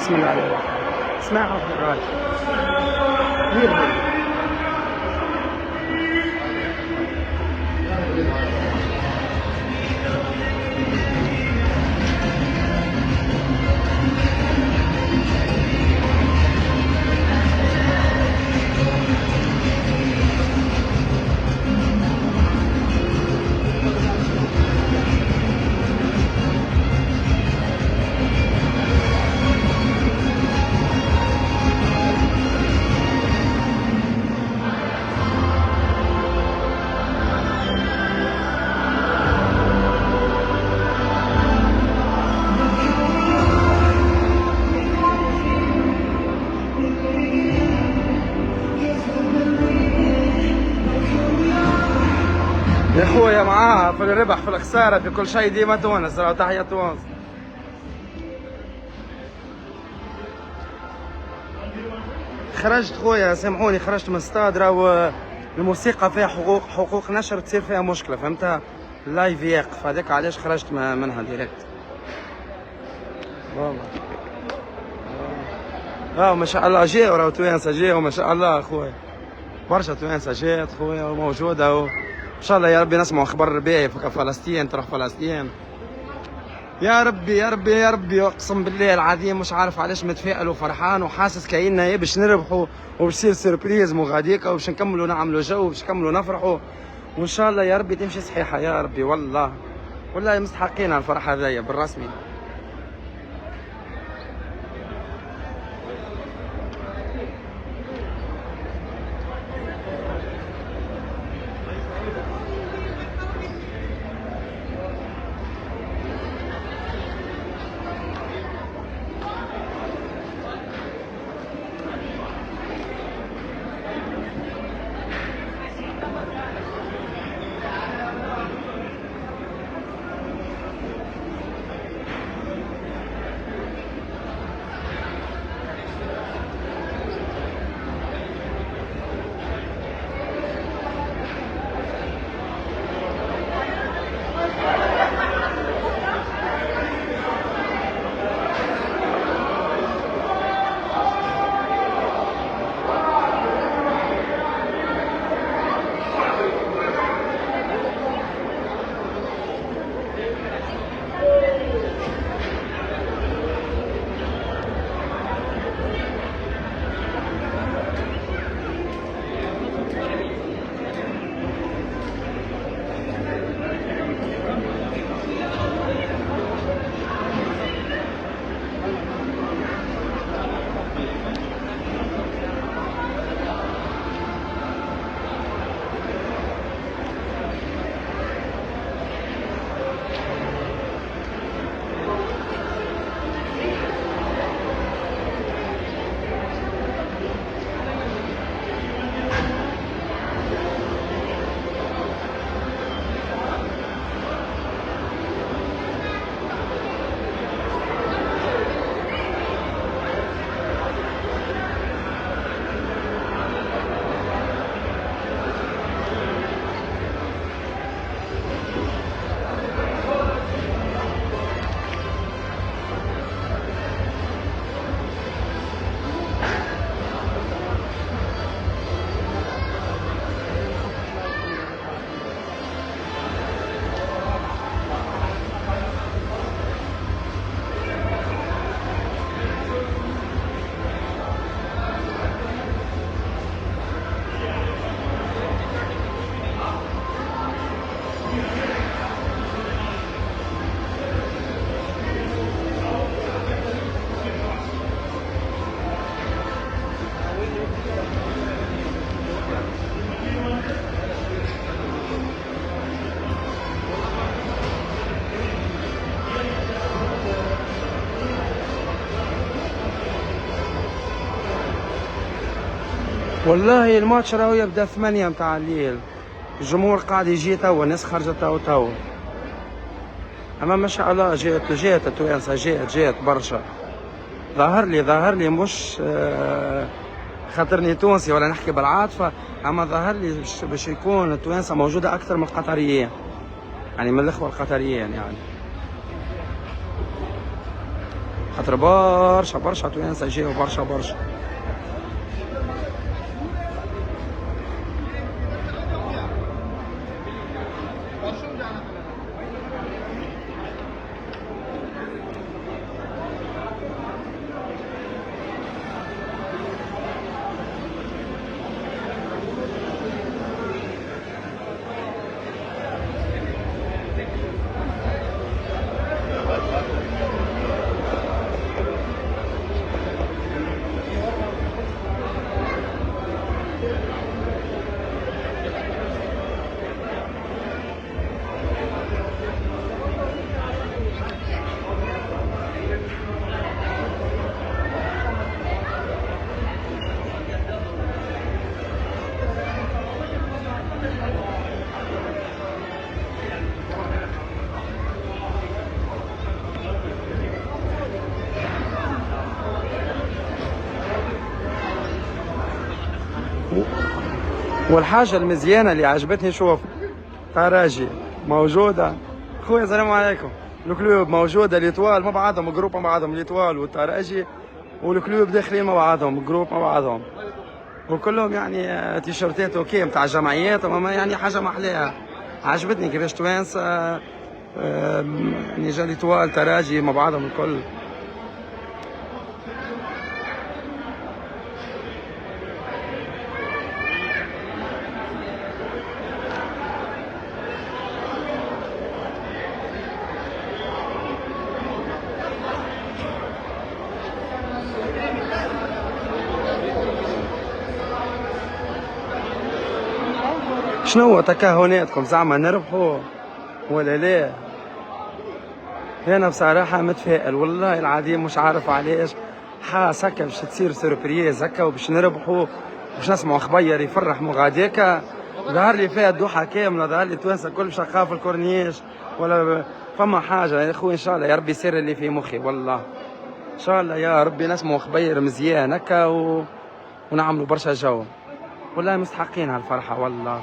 بسم الله عليك. اسمعوا في الراي. يا اخويا معاها في الربح في الخساره في كل شيء ديما تونس. راهو تحيه تونس. خرجت خويا سامحوني، خرجت من الستاد. راهو الموسيقى فيها حقوق نشر تصير فيها مشكله، فهمتها؟ اللايف يقف، هذاك علاش خرجت منها ديريكت. والله ما شاء الله جاو، راهو توانسه جاو ما شاء الله خويا، برشا توانسه جات خويا وموجوده ان شاء الله يا ربي نسمعوا خبر ربيعي في فلسطين، تروح فلسطين يا ربي يا ربي يا ربي. اقسم بالله العظيم مش عارف علاش متفائل وفرحان وحاسس كأننا باش نربحوا وباش يصير سيربريز وغاديكا وباش نكملوا نعملوا جو وباش نكملوا نفرحوا، وان شاء الله يا ربي تمشي صحيحه يا ربي. والله مستحقين الفرحه هذيا بالرسمي. والله الماتش راهو يبدا 8 متاع الليل، الجمهور قاعد يجي توا، الناس خرجت توا. اما ما شاء الله جات التوانسه، جات برشا. ظاهر لي مش خاطرني تونسي ولا نحكي بالعاطفه، اما ظاهر لي باش يكون التوانسه موجوده اكثر من القطريين، يعني من الاخوه القطريين يعني. خاطر برشا برشا توانسة جاو برشا برشا. والحاجة المزيانة اللي عجبتني شوف طراجي موجودة. خويا السلام عليكم. الكلوب موجودة ليتوال مع بعضهم، جروب مع بعضهم، ليتوال والطراجي والكلوب داخلين مع بعضهم، جروب مع بعضهم، وكلهم يعني تيشيرتات اوكي متاع جمعيات، اما يعني حاجة محلاها. عجبتني كيفاش توانسة يعني جا ليتوال طراجي مع بعضهم الكل. شنو تكهناتكم زعما نربحوا ولا لا؟ انا بصراحه متفائل والله العظيم، مش عارف علاش، حاس هكا باش تصير سوربريز هكا وباش نربحوا، باش نسمعوا خبير يفرح مغاديكا. ظهر لي فيها الدوحه كامله، ظهر لي توانسه كل شقاف في الكورنيش ولا فما حاجه يا خويا. ان شاء الله يا ربي يسير اللي في مخي والله، ان شاء الله يا ربي نسمعوا خبير مزيان هكا ونعملوا برشا جو. والله مستحقين هالفرحه والله.